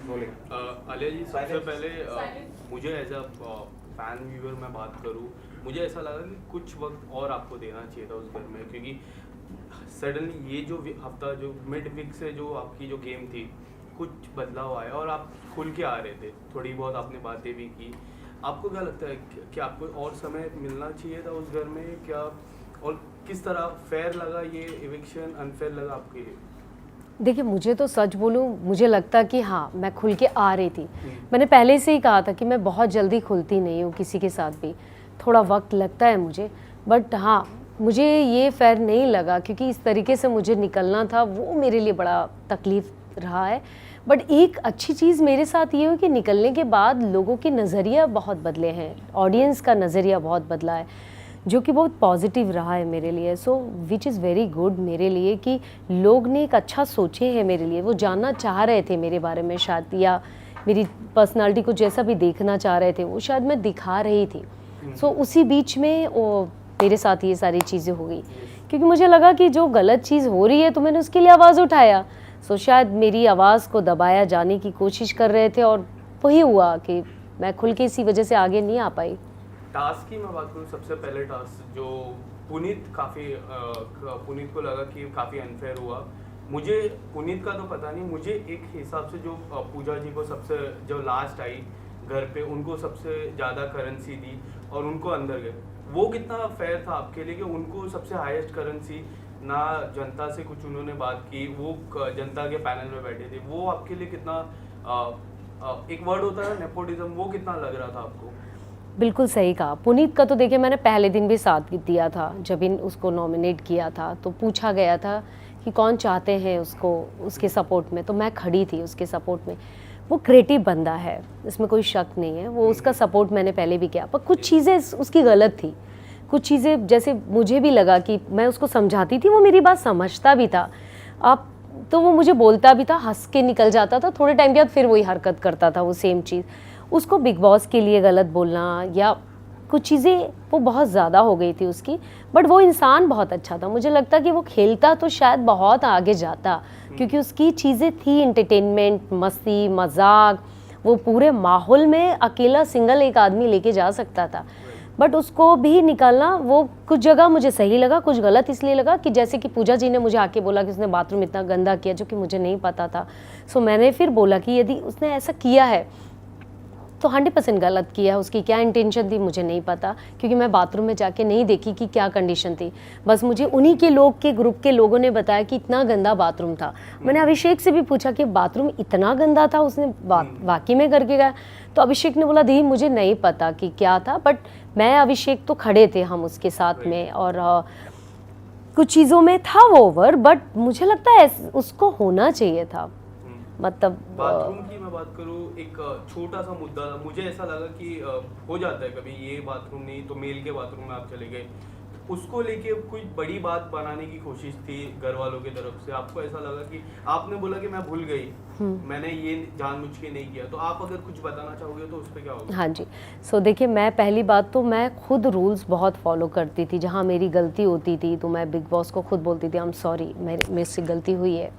आलिया जी, सबसे पहले मुझे एज अ फैन व्यूअर मैं बात करूँ, मुझे ऐसा लगा कि कुछ वक्त और आपको देना चाहिए था उस घर में, क्योंकि सडनली ये जो हफ्ता जो मिड वीक से जो आपकी जो गेम थी, कुछ बदलाव आया और आप खुल के आ रहे थे, थोड़ी बहुत आपने बातें भी की। आपको क्या लगता है कि आपको और समय मिलना चाहिए था उस घर में क्या, और किस तरह फेयर लगा ये इविक्शन, अनफेयर लगा आपके लिए? देखिए, मुझे तो सच बोलूँ, मुझे लगता कि हाँ, मैं खुल के आ रही थी। मैंने पहले से ही कहा था कि मैं बहुत जल्दी खुलती नहीं हूँ किसी के साथ भी, थोड़ा वक्त लगता है मुझे। बट हाँ, मुझे ये फेयर नहीं लगा क्योंकि इस तरीके से मुझे निकलना था, वो मेरे लिए बड़ा तकलीफ़ रहा है। बट एक अच्छी चीज़ मेरे साथ ये हुई कि निकलने के बाद लोगों के नज़रिया बहुत बदले हैं, ऑडियंस का नज़रिया बहुत बदला है, जो कि बहुत पॉजिटिव रहा है मेरे लिए। सो विच इज़ वेरी गुड मेरे लिए कि लोग ने एक अच्छा सोचे हैं मेरे लिए, वो जानना चाह रहे थे मेरे बारे में शायद, या मेरी पर्सनालिटी को जैसा भी देखना चाह रहे थे वो शायद मैं दिखा रही थी। सो उसी बीच में वो मेरे साथ ये सारी चीज़ें हो गई, क्योंकि मुझे लगा कि जो गलत चीज़ हो रही है तो मैंने उसके लिए आवाज़ उठाया। सो शायद मेरी आवाज़ को दबाया जाने की कोशिश कर रहे थे और वही हुआ कि मैं खुल के इसी वजह से आगे नहीं आ पाई। टास्क की मैं बात करूँ, सबसे पहले टास्क जो पुनीत पुनीत को लगा कि काफ़ी अनफेयर हुआ। मुझे पुनीत का तो पता नहीं, मुझे एक हिसाब से जो पूजा जी को सबसे जो लास्ट आई घर पे, उनको सबसे ज़्यादा करेंसी दी और उनको अंदर गए, वो कितना फेयर था आपके लिए कि उनको सबसे हाईएस्ट करेंसी, ना जनता से कुछ उन्होंने बात की, वो जनता के पैनल में बैठे थे, वो आपके लिए कितना एक वर्ड होता है नेपोटिज्म, वो कितना लग रहा था आपको? बिल्कुल सही कहा। पुनीत का तो देखिए मैंने पहले दिन भी साथ दिया था, जब उसको नॉमिनेट किया था तो पूछा गया था कि कौन चाहते हैं उसको उसके सपोर्ट में, तो मैं खड़ी थी उसके सपोर्ट में। वो क्रिएटिव बंदा है, इसमें कोई शक नहीं है, वो उसका सपोर्ट मैंने पहले भी किया, पर कुछ चीज़ें उसकी गलत थी। कुछ चीज़ें जैसे मुझे भी लगा कि मैं उसको समझाती थी, वो मेरी बात समझता भी था। अब तो वो मुझे बोलता भी था, हंस के निकल जाता था, थोड़े टाइम के बाद फिर वही हरकत करता था, वो सेम चीज़। उसको बिग बॉस के लिए गलत बोलना या कुछ चीज़ें वो बहुत ज़्यादा हो गई थी उसकी। बट वो इंसान बहुत अच्छा था, मुझे लगता कि वो खेलता तो शायद बहुत आगे जाता, क्योंकि उसकी चीज़ें थी एंटरटेनमेंट, मस्ती, मजाक, वो पूरे माहौल में अकेला सिंगल एक आदमी लेके जा सकता था। बट उसको भी निकालना, वो कुछ जगह मुझे सही लगा, कुछ गलत इसलिए लगा कि जैसे कि पूजा जी ने मुझे आके बोला कि उसने बाथरूम इतना गंदा किया, जो कि मुझे नहीं पता था। सो मैंने फिर बोला कि यदि उसने ऐसा किया है तो 100% गलत किया है, उसकी क्या इंटेंशन थी मुझे नहीं पता, क्योंकि मैं बाथरूम में जाके नहीं देखी कि क्या कंडीशन थी। बस मुझे उन्हीं के लोग के ग्रुप के लोगों ने बताया कि इतना गंदा बाथरूम था। मैंने अभिषेक से भी पूछा कि बाथरूम इतना गंदा था, उसने वाकई में करके गया? तो अभिषेक ने बोला दी मुझे नहीं पता कि क्या था, बट मैं अभिषेक तो खड़े थे हम उसके साथ में, और कुछ चीज़ों में था वो ओवर, बट मुझे लगता है उसको होना चाहिए था। मतलब बाथरूम की मैं बात करूँ, एक छोटा सा मुद्दा था, मुझे ऐसा लगा कि हो जाता है कभी, ये बाथरूम नहीं तो मेल के बाथरूम में आप चले गए, उसको लेके कोई बड़ी बात बनाने की कोशिश थी घर वालों की तरफ से। आपको ऐसा लगा कि आपने बोला कि मैं भूल गई, मैंने ये जानबूझ के नहीं किया, तो आप अगर कुछ बताना चाहोगे तो उस पर क्या होगा? हाँ जी। सो देखिए, मैं पहली बात तो मैं खुद रूल्स बहुत फॉलो करती थी। जहाँ मेरी गलती होती थी तो मैं बिग बॉस को खुद बोलती थी आई एम सॉरी, मेरे से गलती हुई है।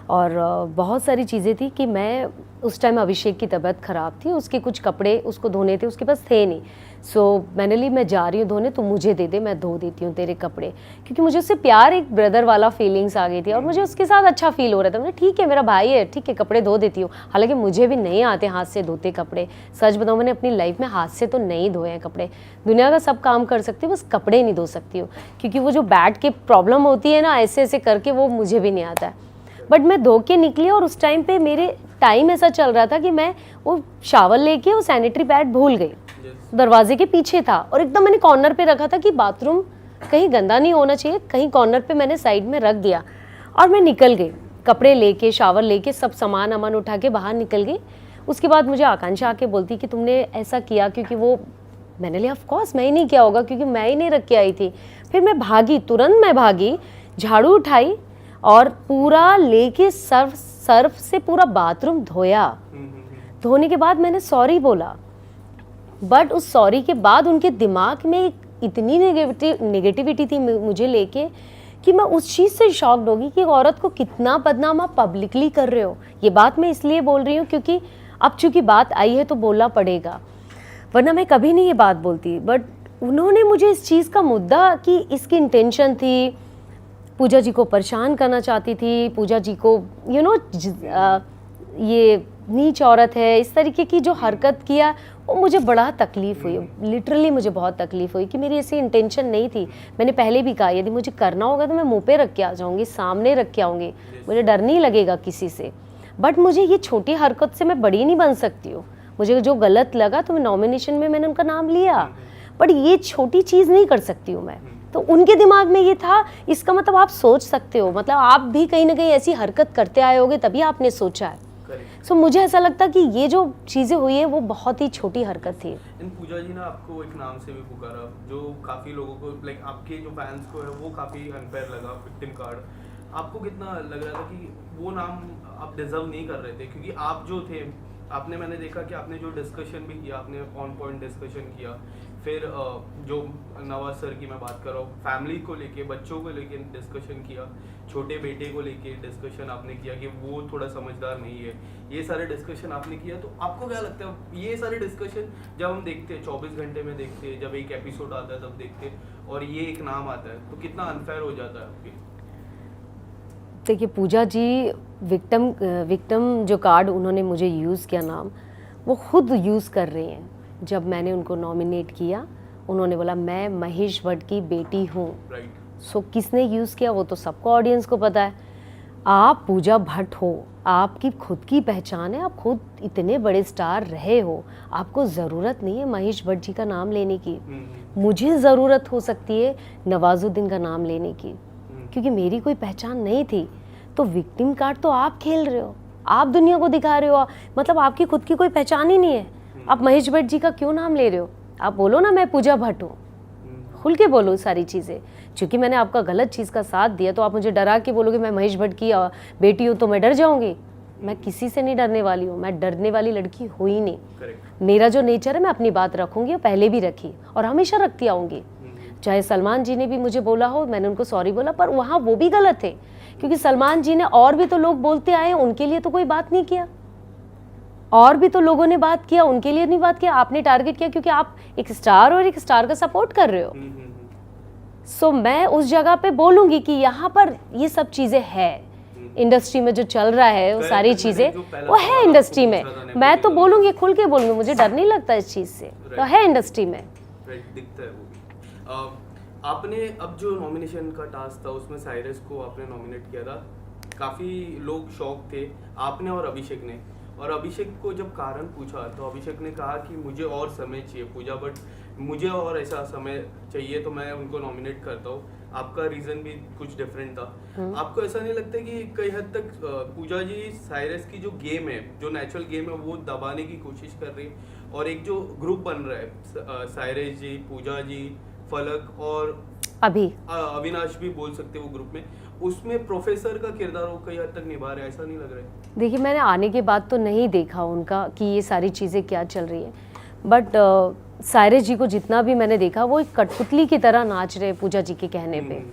और बहुत सारी चीज़ें थी कि मैं उस टाइम अभिषेक की तबीयत ख़राब थी, उसके कुछ कपड़े उसको धोने थे, उसके पास थे नहीं। सो मैंने ली, मैं जा रही हूँ धोने, तो मुझे दे दे, मैं धो देती हूँ तेरे कपड़े, क्योंकि मुझे उससे प्यार, एक ब्रदर वाला फीलिंग्स आ गई थी और मुझे उसके साथ अच्छा फील हो रहा था। मैंने ठीक है, मेरा भाई है, ठीक है, कपड़े धो देती हूँ। हालांकि मुझे भी नहीं आते हाथ से धोते कपड़े, सच बताऊँ मैंने अपनी लाइफ में हाथ से तो नहीं धोए हैं कपड़े। दुनिया का सब काम कर सकती हूँ, बस कपड़े नहीं धो सकती हूँ, क्योंकि वो जो बैठ के प्रॉब्लम होती है ना, ऐसे ऐसे करके, वो मुझे भी नहीं आता है। बट मैं धो के निकली और उस टाइम पे मेरे टाइम ऐसा चल रहा था कि मैं वो शावर लेके वो सैनिटरी पैड भूल गई, दरवाजे के पीछे था और एकदम मैंने कॉर्नर पे रखा था कि बाथरूम कहीं गंदा नहीं होना चाहिए, कहीं कॉर्नर पे मैंने साइड में रख दिया और मैं निकल गई, कपड़े लेके, शावर लेके, सब सामान अमान उठा के बाहर निकल गई। उसके बाद मुझे आकांक्षा आके बोलती कि तुमने ऐसा किया, क्योंकि वो, मैंने लिया ऑफ कोर्स मैं ही नहीं किया होगा, क्योंकि मैं ही नहीं रख के आई थी। फिर मैं भागी, तुरंत मैं भागी, झाड़ू उठाई और पूरा लेके सर्फ से पूरा बाथरूम धोया। धोने के बाद मैंने सॉरी बोला, बट उस सॉरी के बाद उनके दिमाग में इतनी नेगेटिविटी थी मुझे लेके कि मैं उस चीज़ से शॉक्ड होगी कि एक औरत को कितना बदनाम आप पब्लिकली कर रहे हो। ये बात मैं इसलिए बोल रही हूँ क्योंकि अब चूंकि बात आई है तो बोलना पड़ेगा, वरना मैं कभी नहीं ये बात बोलती। बट उन्होंने मुझे इस चीज़ का मुद्दा कि इसकी इंटेंशन थी, पूजा जी को परेशान करना चाहती थी, पूजा जी को ये नीच औरत है, इस तरीके की जो हरकत किया, वो मुझे बड़ा तकलीफ़ हुई। लिटरली मुझे बहुत तकलीफ़ हुई कि मेरी ऐसी इंटेंशन नहीं थी। मैंने पहले भी कहा यदि मुझे करना होगा तो मैं मुंह पे रख के आ जाऊँगी, सामने रख के आऊँगी, मुझे डर नहीं लगेगा किसी से। बट मुझे ये छोटी हरकत से मैं बड़ी नहीं बन सकती हूँ। मुझे जो गलत लगा तो मैं नॉमिनेशन में मैंने उनका नाम लिया, बट ये छोटी चीज़ नहीं कर सकती हूँ मैं। तो उनके दिमाग में ये था, इसका मतलब आप सोच सकते हो, मतलब आप भी कहीं ना कहीं ऐसी हरकत करते आए होगे तभी आपने सोचा है। सो मुझे ऐसा लगता कि ये जो चीज़ें हुई है वो बहुत ही छोटी हरकत थी। इन पूजा जी ने आपको एक नाम से भी पुकारा जो काफ़ी लोगों को, लाइक आपके जो फैंस को है वो काफ़ी अनफेयर लगा, विक्टिम कार्ड। आपको कितना लग रहा था कि वो नाम आप डिजर्व नहीं कर रहे थे? क्योंकि आप जो थे, आपने, मैंने देखा कि आपने जो डिस्कशन भी किया, आपने ऑन पॉइंट डिस्कशन किया। फिर जो नवाज सर की मैं बात कर रहा हूँ, फैमिली को लेके, बच्चों को लेके डिस्कशन किया, छोटे बेटे को लेके डिस्कशन आपने किया कि वो थोड़ा समझदार नहीं है, ये सारे डिस्कशन आपने किया। तो आपको क्या लगता है ये सारे डिस्कशन जब हम देखते हैं 24 घंटे में देखते हैं, जब एक एपिसोड आता है तब देखते हैं, और ये एक नाम आता है, तो कितना अनफेयर हो जाता है आपके? देखिए पूजा जी विक्टिम जो कार्ड उन्होंने मुझे यूज़ किया नाम, वो खुद यूज़ कर रही हैं। जब मैंने उनको नॉमिनेट किया उन्होंने बोला मैं महेश भट्ट की बेटी हूँ। सो किसने यूज़ किया वो तो सबको, ऑडियंस को पता है। आप पूजा भट्ट हो, आपकी खुद की पहचान है, आप खुद इतने बड़े स्टार रहे हो, आपको ज़रूरत नहीं है महेश भट्ट जी का नाम लेने की। मुझे ज़रूरत हो सकती है नवाजुद्दीन का नाम लेने की, क्योंकि मेरी कोई पहचान नहीं थी। तो विक्टिम कार्ड तो आप खेल रहे हो, आप दुनिया को दिखा रहे हो, मतलब आपकी खुद की कोई पहचान ही नहीं है। आप महेश भट्ट जी का क्यों नाम ले रहे हो? आप बोलो ना मैं पूजा भट्ट हूँ, खुल के बोलो सारी चीज़ें। क्योंकि मैंने आपका गलत चीज़ का साथ दिया तो आप मुझे डरा के बोलोगे मैं महेश भट्ट की बेटी हूँ तो मैं डर जाऊँगी? मैं किसी से नहीं डरने वाली हूँ, मैं डरने वाली लड़की हुई ही नहीं। मेरा जो नेचर है मैं अपनी बात रखूँगी, और पहले भी रखी और हमेशा रखती आऊँगी। चाहे सलमान जी ने भी मुझे बोला हो, मैंने उनको सॉरी बोला, पर वहाँ वो भी गलत थे, क्योंकि सलमान जी ने और भी तो लोग बोलते आए, उनके लिए तो कोई बात नहीं किया। और भी तो लोगों ने बात किया, उनके लिए नहीं बात किया। आपने टारगेट किया क्योंकि आप एक स्टार और एक स्टार का सपोर्ट कर रहे हो। सो मैं उस जगह पे बोलूँगी कि यहाँ पर ये सब चीज़ें है, इंडस्ट्री में जो चल रहा है वो सारी चीज़ें वो है इंडस्ट्री में। मैं तो बोलूँगी, खुल के बोलूँगी, मुझे डर नहीं लगता इस चीज़ से, तो है इंडस्ट्री में। दिखता है वो भी। आपने अब जो नॉमिनेशन का टास्क था उसमें साइरस को आपने नॉमिनेट किया था, काफ़ी लोग शॉक थे, आपने और अभिषेक ने। और अभिषेक को जब कारण पूछा तो अभिषेक ने कहा कि मुझे और समय चाहिए पूजा, बट मुझे और ऐसा समय चाहिए तो मैं उनको नॉमिनेट करता हूँ। आपका रीज़न भी कुछ डिफरेंट था। आपको ऐसा नहीं लगता कि कई हद तक पूजा जी साइरस की जो गेम है, जो नेचुरल गेम है, वो दबाने की कोशिश कर रही है, और एक जो ग्रुप बन रहा है साइरस जी, पूजा जी, फलक और अविनाश भी बोल सकते हैं वो ग्रुप में, उसमें प्रोफेसर का किरदार वो कई हद तक निभा रहे, ऐसा नहीं लग रहा है? देखिए मैंने आने के बाद तो नहीं देखा उनका कि ये सारी चीज़ें क्या चल रही है, बट साइरस जी को जितना भी मैंने देखा वो एक कठपुतली की तरह नाच रहे पूजा जी के कहने पे।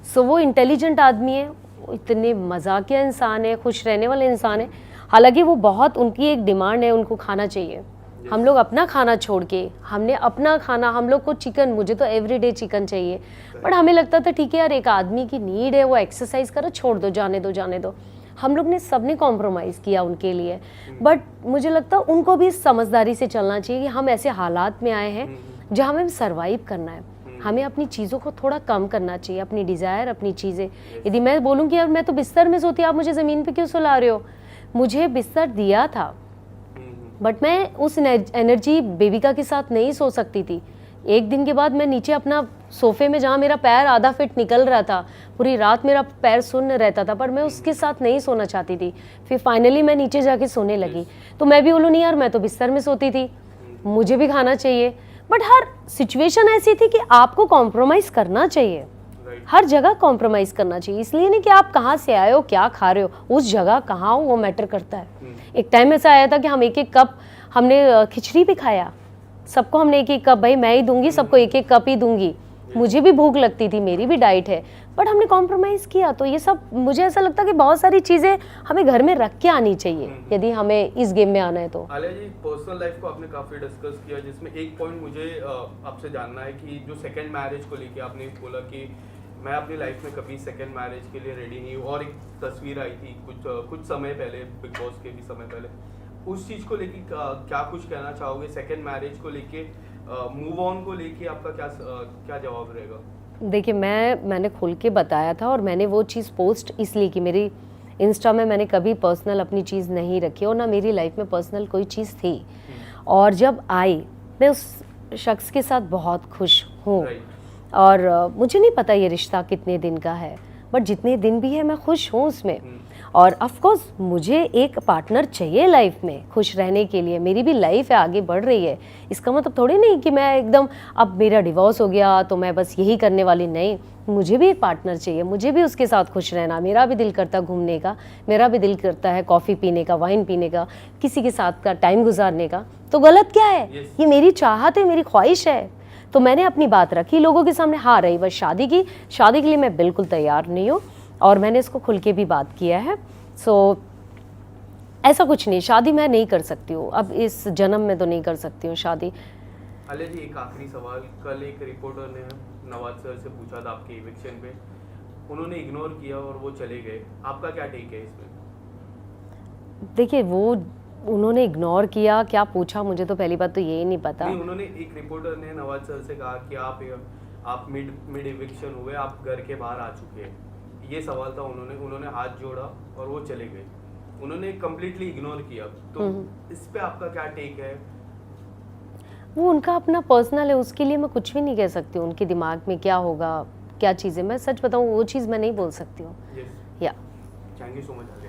सो वो इंटेलिजेंट आदमी है, वो इतने मजाकिया इंसान है, खुश रहने वाले इंसान है। हालांकि वो बहुत, उनकी एक डिमांड है, उनको खाना चाहिए। हम लोग अपना खाना छोड़ के, हमने अपना खाना, हम लोग को चिकन, मुझे तो एवरीडे चिकन चाहिए, बट हमें लगता था ठीक है यार एक आदमी की नीड है, वो एक्सरसाइज करो, छोड़ दो, जाने दो जाने दो। हम लोग ने सबने कॉम्प्रोमाइज़ किया उनके लिए, बट मुझे लगता है उनको भी समझदारी से चलना चाहिए कि हम ऐसे हालात में आए हैं जहाँ हमें सर्वाइव करना है, हमें अपनी चीज़ों को थोड़ा कम करना चाहिए, अपनी डिज़ायर, अपनी चीज़ें। यदि मैं बोलूँ कि यार मैं तो बिस्तर में सोती, आप मुझे ज़मीन पे क्यों सुला रहे हो? मुझे बिस्तर दिया था, बट मैं उस एनर्जी बेबिका के साथ नहीं सो सकती थी। एक दिन के बाद मैं नीचे अपना सोफे में, जहाँ मेरा पैर आधा फिट निकल रहा था, पूरी रात मेरा पैर सुन्न रहता था, पर मैं उसके साथ नहीं सोना चाहती थी। फिर फाइनली मैं नीचे जाके सोने लगी। तो मैं भी बोलूँ नहीं यार मैं तो बिस्तर में सोती थी, मुझे भी खाना चाहिए, बट हर सिचुएशन ऐसी थी कि आपको कॉम्प्रोमाइज़ करना चाहिए, हर जगह कॉम्प्रोमाइज़ करना चाहिए। इसलिए नहीं कि आप कहाँ से आए हो, क्या खा रहे हो, उस जगह कहाँ हो वो मैटर करता है। एक टाइम ऐसा आया था कि हम एक एक कप, हमने खिचड़ी भी खाया, सबको हमने एक एक कप, भाई मैं ही दूंगी सबको, एक एक कप ही दूंगी, मुझे भी भूख लगती थी, मेरी भी डाइट है, बट हमने कॉम्प्रोमाइज़ किया। तो ये सब मुझे ऐसा लगता है कि बहुत सारी चीज़ें हमें घर में रख के आनी चाहिए यदि हमें इस गेम में आना है तो। आलिया जी, पर्सनल लाइफ को आपने काफ़ी डिस्कस किया, जिसमें एक पॉइंट मुझे आपसे जानना है कि जो सेकंड मैरिज को लेके आपने बोला कि मैं अपनी लाइफ में कभी सेकंड मैरिज के लिए रेडी नहीं हूँ, और एक तस्वीर आई थी कुछ समय पहले, बिग बॉस के भी समय पहले, उस चीज़ को लेके क्या कुछ कहना चाहोगे? सेकंड मैरिज को लेके, मूव ऑन को लेके आपका क्या जवाब रहेगा? देखिए, मैंने खुल के बताया था, और मैंने वो चीज़ पोस्ट इसलिए कि मेरी इंस्टा में मैंने कभी पर्सनल अपनी चीज़ नहीं रखी, और ना मेरी लाइफ में पर्सनल कोई चीज़ थी। और जब आई, मैं उस शख्स के साथ बहुत खुश हूँ, और मुझे नहीं पता ये रिश्ता कितने दिन का है, बट जितने दिन भी है मैं खुश हूँ उसमें। और ऑफ कोर्स मुझे एक पार्टनर चाहिए लाइफ में खुश रहने के लिए। मेरी भी लाइफ है, आगे बढ़ रही है, इसका मतलब थोड़ी नहीं कि मैं एकदम अब मेरा डिवोर्स हो गया तो मैं बस यही करने वाली, नहीं। मुझे भी एक पार्टनर चाहिए, मुझे भी उसके साथ खुश रहना। मेरा भी दिल करता है घूमने का, मेरा भी दिल करता है कॉफ़ी पीने का, वाइन पीने का, किसी के साथ का टाइम गुजारने का। तो गलत क्या है? ये मेरी चाहत है, मेरी ख्वाहिश है। तो मैंने अपनी बात रखी लोगों के सामने। हाँ, रही बस शादी की, शादी के लिए मैं बिल्कुल तैयार नहीं हूँ, और मैंने इसको खुल के भी बात किया है। सो ऐसा कुछ नहीं, शादी मैं नहीं कर सकती हूँ, अब इस जन्म में तो नहीं कर सकती हूँ शादी। आलिया जी, एक आखिरी सवाल। कल एक रिपोर्टर ने नवाज सर से पूछा था आपके इविक्शन पे, उन्होंने इग्नोर किया और वो चले गए, आपका क्या टेक है इसमें? देखिए, वो उन्होंने इग्नोर किया, क्या पूछा मुझे तो पहली बात तो यही नहीं पता। नहीं, उन्होंने, एक रिपोर्टर ने नवाज सर से कहा कि आप मिड इविक्शन हुए, आप घर के बाहर आ चुके हैं, ये सवाल था। उन्होंने हाथ जोड़ा और वो चले गए, उन्होंने कम्प्लीटली इग्नोर किया। तो इस पे आपका क्या टेक है? वो उनका अपना पर्सनल है, उसके लिए मैं कुछ भी नहीं कह सकती हूँ। उनके दिमाग में क्या होगा, क्या चीज़ें, मैं सच बताऊँ वो चीज़ मैं नहीं बोल सकती हूँ। यस, या थैंक यू सो मच।